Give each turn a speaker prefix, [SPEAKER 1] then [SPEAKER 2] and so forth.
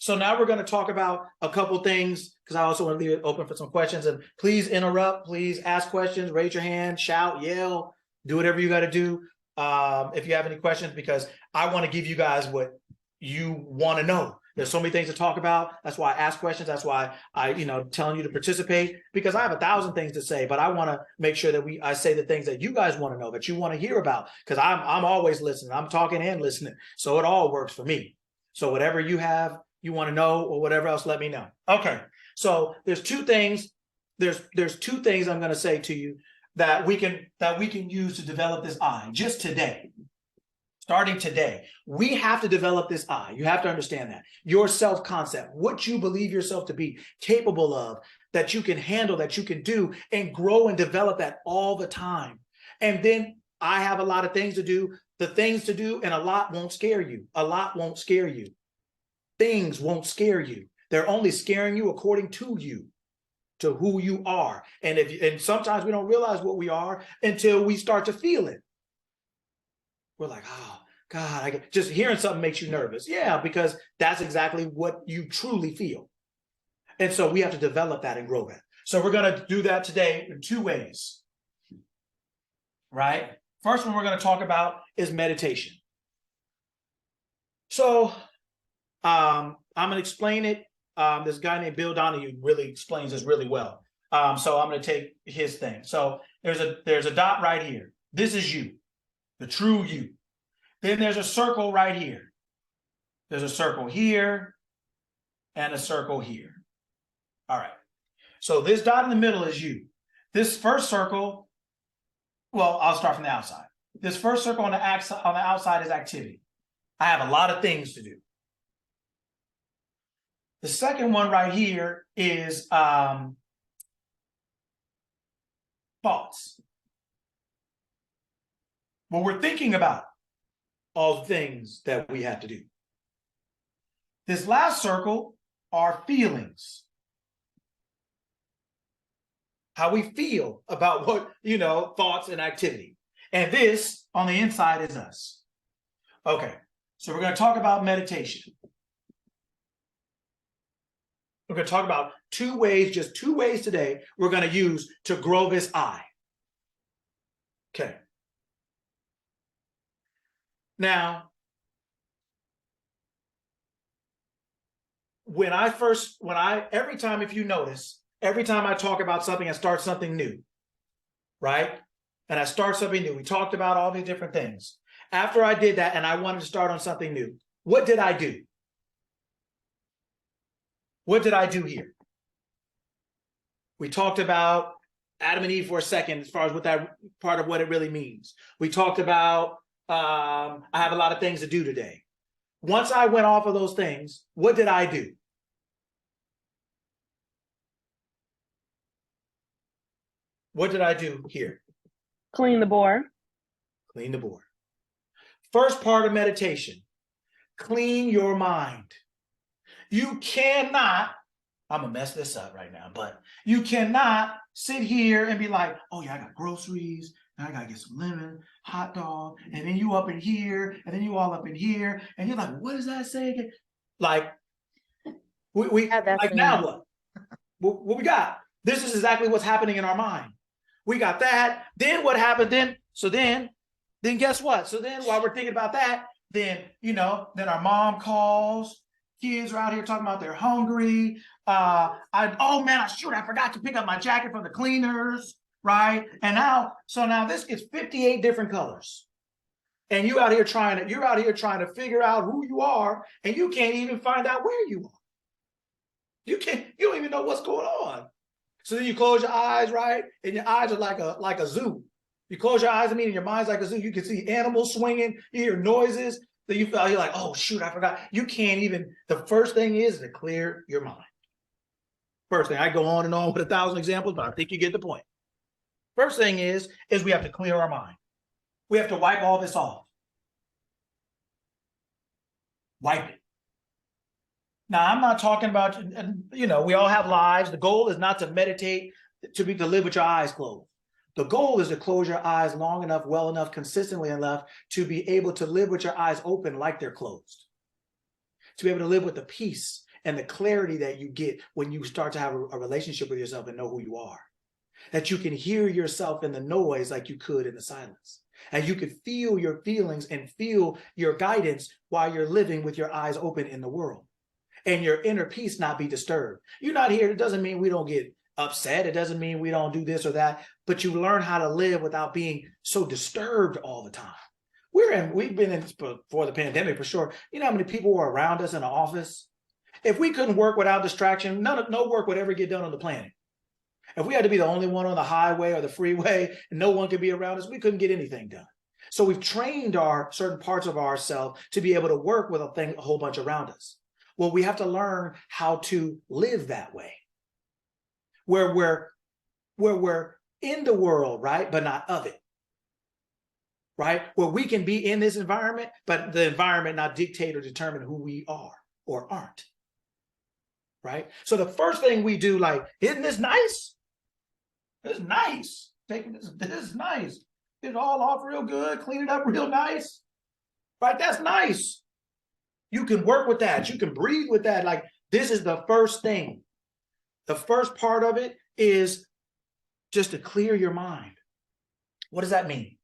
[SPEAKER 1] So now we're going to talk about a couple things because I also want to leave it open for some questions. And please interrupt, please ask questions, raise your hand, shout, yell, do whatever you got to do if you have any questions, because I want to give you guys what you want to know. There's so many things to talk about. That's why I ask questions. That's why I, telling you to participate, because I have 1,000 things to say, but I want to make sure that I say the things that you guys want to know, that you want to hear about, because I'm always listening. I'm talking and listening. So it all works for me. So whatever you have, you want to know, or whatever else, let me know. Okay. So there's two things. There's two things I'm going to say to you that we can use to develop this I just today. Starting today, we have to develop this I. You have to understand that. Your self-concept, what you believe yourself to be capable of, that you can handle, that you can do, and grow and develop that all the time. And then I have a lot of things to do, and a lot won't scare you. A lot won't scare you. Things won't scare you. They're only scaring you according to you, to who you are. And sometimes we don't realize what we are until we start to feel it. We're like, oh, God, just hearing something makes you nervous. Yeah, because that's exactly what you truly feel. And so we have to develop that and grow that. So we're going to do that today in two ways, right? First one we're going to talk about is meditation. So I'm going to explain it. This guy named Bill Donahue really explains this really well. So I'm going to take his thing. So there's a dot right here. This is you. The true you. Then there's a circle right here. There's a circle here and a circle here. All right. So this dot in the middle is you. This first circle, well, I'll start from the outside. This first circle on the outside is activity. I have a lot of things to do. The second one right here is thoughts. Well, we're thinking about all the things that we have to do. This last circle are feelings. How we feel about what, thoughts and activity. And this on the inside is us. Okay, so we're going to talk about meditation. We're going to talk about just two ways today we're going to use to grow this I. Okay. Now, every time, if you notice, every time I talk about something, I start something new, right? And I start something new. We talked about all these different things. After I did that and I wanted to start on something new, what did I do? What did I do here? We talked about Adam and Eve for a second, as far as what that part of what it really means. We talked about I have a lot of things to do today. Once I went off of those things, what did I do? What did I do here?
[SPEAKER 2] Clean the board.
[SPEAKER 1] Clean the board. First part of meditation, clean your mind. You cannot, I'm going to mess this up right now, but you cannot sit here and be like, oh yeah, I got groceries, and I got to get some lemon, hot dog, and then you up in here, and then you all up in here, and you're like, what does that say again? Like, now what? What we got? This is exactly what's happening in our mind. We got that. Then what happened then? So then guess what? So then while we're thinking about that, then our mom calls. Kids are out here talking about they're hungry. I forgot to pick up my jacket from the cleaners, right? And now this gets 58 different colors. And you're out here trying to figure out who you are, and you can't even find out where you are. You don't even know what's going on. So then you close your eyes, right? And your eyes are like a zoo. You close your eyes, and your mind's like a zoo. You can see animals swinging, you hear noises. Then you're like, oh shoot, I forgot. You can't even, the first thing is to clear your mind. First thing, I go on and on with 1,000 examples, but I think you get the point. First thing is we have to clear our mind. We have to wipe all this off. Wipe it. Now, I'm not talking about, we all have lives. The goal is not to meditate, to live with your eyes closed. The goal is to close your eyes long enough, well enough, consistently enough to be able to live with your eyes open like they're closed. To be able to live with the peace and the clarity that you get when you start to have a relationship with yourself and know who you are. That you can hear yourself in the noise like you could in the silence. And you could feel your feelings and feel your guidance while you're living with your eyes open in the world. And your inner peace not be disturbed. You're not here. It doesn't mean we don't get upset. It doesn't mean we don't do this or that, but you learn how to live without being so disturbed all the time. We've been in before the pandemic for sure. You know how many people were around us in the office? If we couldn't work without distraction, no work would ever get done on the planet. If we had to be the only one on the highway or the freeway and no one could be around us, we couldn't get anything done. So we've trained our certain parts of ourselves to be able to work with a whole bunch around us. Well, we have to learn how to live that way, where we're in the world, right, but not of it, right? Where we can be in this environment, but the environment not dictate or determine who we are or aren't, right? So the first thing we do, like, isn't this nice? It's nice. Taking this is nice. Get it all off real good, clean it up real nice, right? That's nice. You can work with that. You can breathe with that. Like, this is the first thing. The first part of it is just to clear your mind. What does that mean?